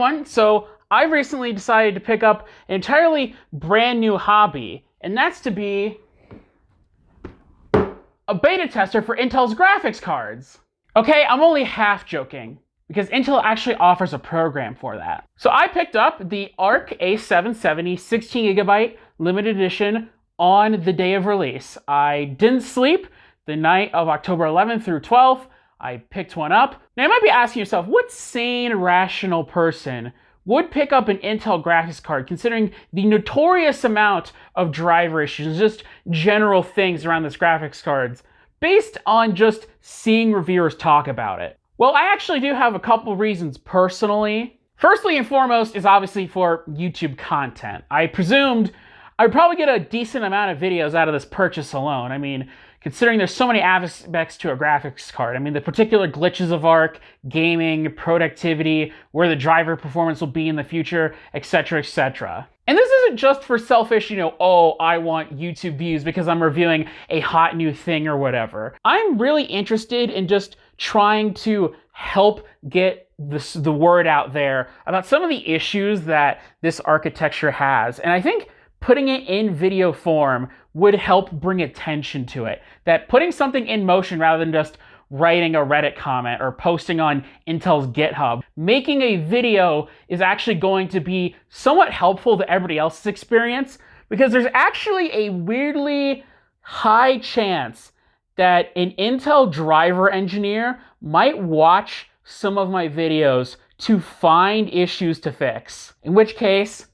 everyone. So I recently decided to pick up an entirely brand new hobby, and that's to be a beta tester for Intel's graphics cards. Okay, I'm only half joking, because Intel actually offers a program for that. So I picked up the Arc A770 16GB limited edition on the day of release. I didn't sleep the night of October 11th through 12th. I picked one up. Now you might be asking yourself, what sane, rational person would pick up an Intel graphics card considering the notorious amount of driver issues, just general things around this graphics cards, based on just seeing reviewers talk about it? Well, I actually do have a couple reasons personally. Firstly and foremost is obviously for YouTube content. I presumed I'd probably get a decent amount of videos out of this purchase alone. I mean, considering there's so many aspects to a graphics card. I mean, the particular glitches of Arc, gaming, productivity, where the driver performance will be in the future, etc., etc. And this isn't just for selfish, oh, I want YouTube views because I'm reviewing a hot new thing or whatever. I'm really interested in just trying to help get the word out there about some of the issues that this architecture has. And I think putting it in video form would help bring attention to it. That putting something in motion rather than just writing a Reddit comment or posting on Intel's GitHub, making a video is actually going to be somewhat helpful to everybody else's experience, because there's actually a weirdly high chance that an Intel driver engineer might watch some of my videos to find issues to fix. In which case,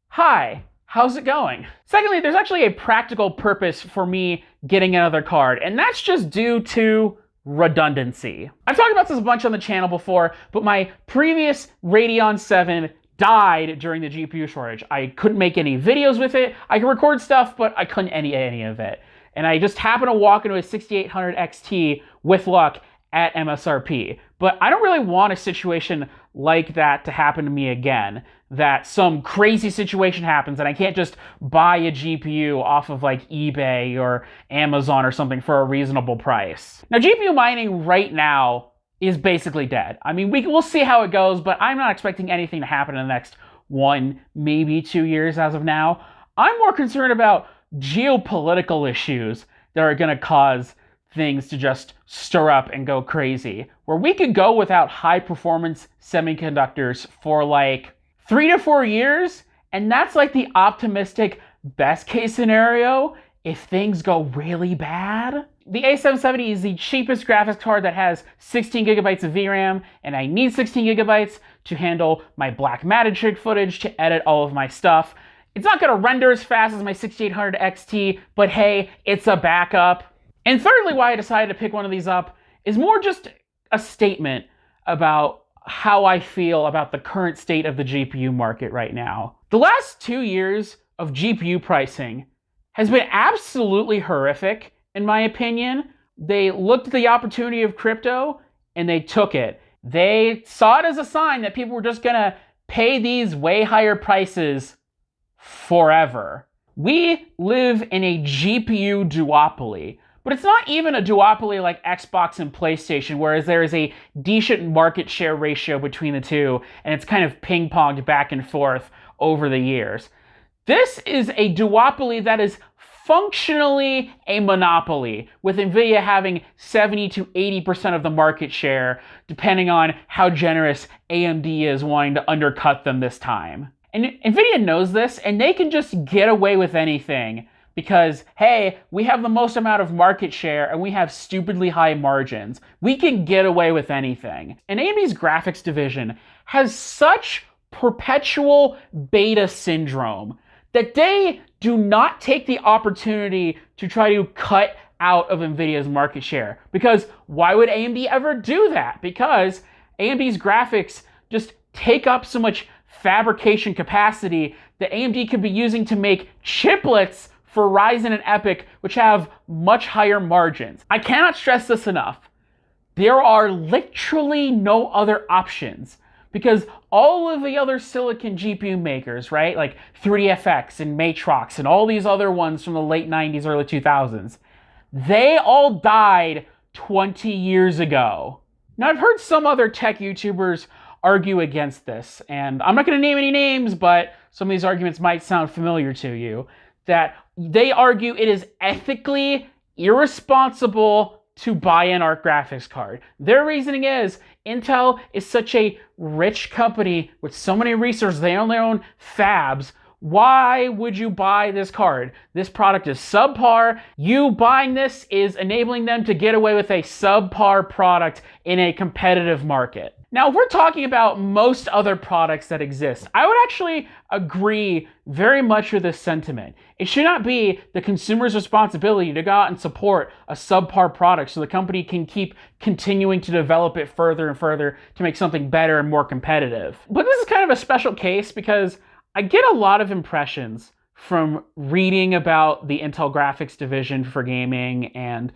hi. How's it going? Secondly, there's actually a practical purpose for me getting another card, and that's just due to redundancy. I've talked about this a bunch on the channel before, but my previous Radeon 7 died during the GPU shortage. I couldn't make any videos with it. I could record stuff, but I couldn't edit any of it. And I just happened to walk into a 6800 XT with luck at MSRP. But I don't really want a situation like that to happen to me again, that some crazy situation happens and I can't just buy a GPU off of like eBay or Amazon or something for a reasonable price. Now, GPU mining right now is basically dead. I mean, we'll see how it goes, but I'm not expecting anything to happen in the next 1, maybe 2 years as of now. I'm more concerned about geopolitical issues that are going to cause things to just stir up and go crazy, where we could go without high performance semiconductors for like 3 to 4 years, and that's like the optimistic best case scenario if things go really bad. The A770 is the cheapest graphics card that has 16 gigabytes of VRAM, and I need 16 gigabytes to handle my Blackmagic footage, to edit all of my stuff. It's not gonna render as fast as my 6800 XT, but hey, it's a backup. And thirdly, why I decided to pick one of these up is more just a statement about how I feel about the current state of the GPU market right now. The last 2 years of GPU pricing has been absolutely horrific, in my opinion. They looked at the opportunity of crypto and they took it. They saw it as a sign that people were just gonna pay these way higher prices forever. We live in a GPU duopoly. But it's not even a duopoly like Xbox and PlayStation, whereas there is a decent market share ratio between the two, and it's kind of ping-ponged back and forth over the years. This is a duopoly that is functionally a monopoly, with NVIDIA having 70 to 80% of the market share, depending on how generous AMD is wanting to undercut them this time. And NVIDIA knows this, and they can just get away with anything. Because, hey, we have the most amount of market share and we have stupidly high margins. We can get away with anything. And AMD's graphics division has such perpetual beta syndrome that they do not take the opportunity to try to cut out of NVIDIA's market share. Because why would AMD ever do that? Because AMD's graphics just take up so much fabrication capacity that AMD could be using to make chiplets for Ryzen and EPYC, which have much higher margins. I cannot stress this enough. There are literally no other options, because all of the other silicon GPU makers, right, like 3DFX and Matrox and all these other ones from the late 90s, early 2000s, they all died 20 years ago. Now, I've heard some other tech YouTubers argue against this. And I'm not going to name any names, but some of these arguments might sound familiar to you. That they argue it is ethically irresponsible to buy an ARC graphics card. Their reasoning is Intel is such a rich company with so many resources, they own their own fabs. Why would you buy this card? This product is subpar. You buying this is enabling them to get away with a subpar product in a competitive market. Now, if we're talking about most other products that exist, I would actually agree very much with this sentiment. It should not be the consumer's responsibility to go out and support a subpar product so the company can keep continuing to develop it further and further to make something better and more competitive. But this is kind of a special case because I get a lot of impressions from reading about the Intel graphics division for gaming and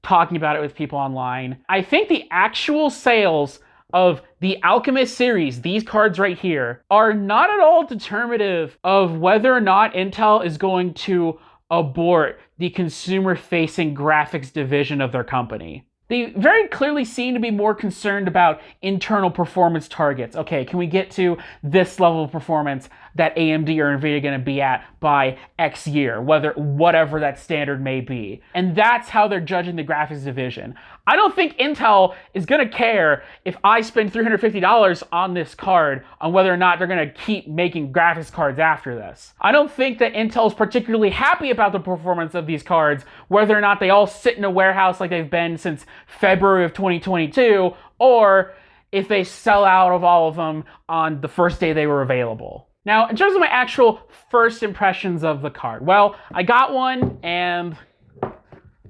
talking about it with people online. I think the actual sales of the Alchemist series, these cards right here, are not at all determinative of whether or not Intel is going to abort the consumer-facing graphics division of their company. They very clearly seem to be more concerned about internal performance targets. Okay, can we get to this level of performance that AMD or NVIDIA are going to be at by X year, whatever that standard may be. And that's how they're judging the graphics division. I don't think Intel is going to care if I spend $350 on this card on whether or not they're going to keep making graphics cards after this. I don't think that Intel is particularly happy about the performance of these cards, whether or not they all sit in a warehouse like they've been since February of 2022, or if they sell out of all of them on the first day they were available. Now, in terms of my actual first impressions of the card, well, I got one and,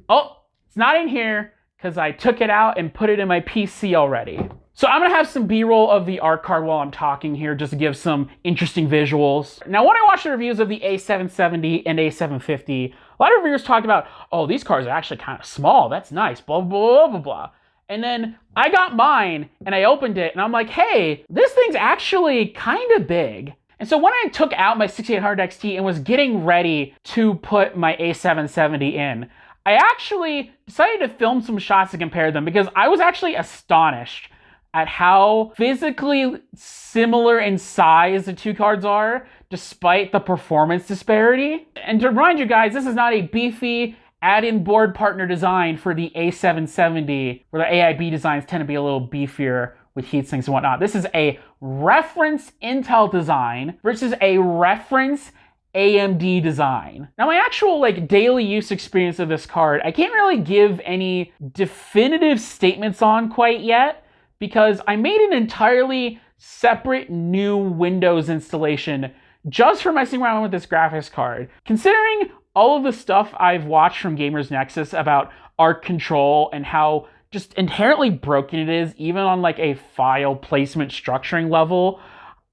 oh, it's not in here because I took it out and put it in my PC already. So I'm gonna have some B-roll of the ARC card while I'm talking here just to give some interesting visuals. Now, when I watched the reviews of the A770 and A750, a lot of reviewers talked about, oh, these cards are actually kind of small, that's nice, blah, blah, blah, blah, blah. And then I got mine and I opened it and I'm like, hey, this thing's actually kind of big. And so when I took out my 6800 XT and was getting ready to put my A770 in, I actually decided to film some shots to compare them because I was actually astonished at how physically similar in size the two cards are, despite the performance disparity. And to remind you guys, this is not a beefy add-in board partner design for the A770, where the AIB designs tend to be a little beefier with heat sinks and whatnot. This is a reference Intel design versus a reference AMD design. Now, my actual daily use experience of this card, I can't really give any definitive statements on quite yet because I made an entirely separate new Windows installation just for messing around with this graphics card. Considering all of the stuff I've watched from Gamers Nexus about ARC control and how just inherently broken it is, even on a file placement structuring level,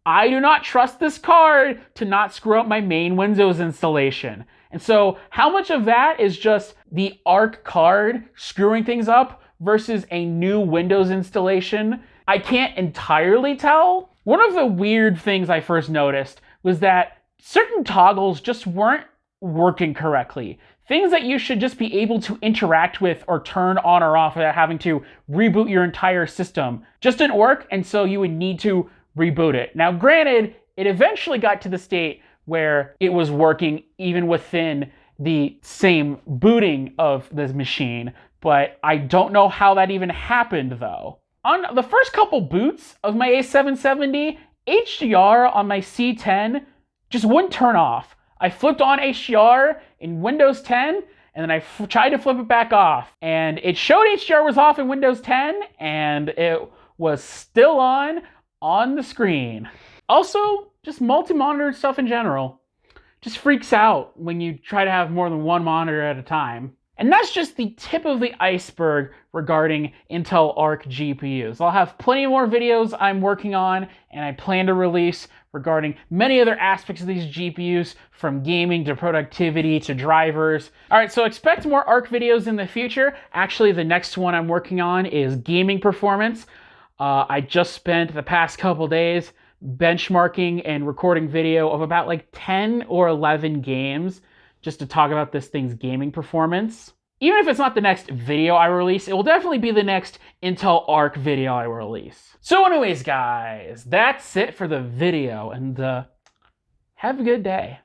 I do not trust this card to not screw up my main Windows installation. And so how much of that is just the ARC card screwing things up versus a new Windows installation, I can't entirely tell. One of the weird things I first noticed was that certain toggles just weren't working correctly. Things that you should just be able to interact with or turn on or off without having to reboot your entire system just didn't work, and so you would need to reboot it. Now, granted, it eventually got to the state where it was working even within the same booting of the machine, but I don't know how that even happened though. On the first couple boots of my A770, HDR on my C10 just wouldn't turn off. I flipped on HDR in Windows 10, and then I tried to flip it back off. And it showed HDR was off in Windows 10, and it was still on the screen. Also, just multi-monitor stuff in general just freaks out when you try to have more than one monitor at a time. And that's just the tip of the iceberg regarding Intel Arc GPUs. I'll have plenty more videos I'm working on and I plan to release regarding many other aspects of these GPUs, from gaming to productivity to drivers. All right, so expect more Arc videos in the future. Actually, the next one I'm working on is gaming performance. I just spent the past couple days benchmarking and recording video of about 10 or 11 games just to talk about this thing's gaming performance. even if it's not the next video I release, it will definitely be the next Intel Arc video I release. So anyways, guys, that's it for the video, and have a good day.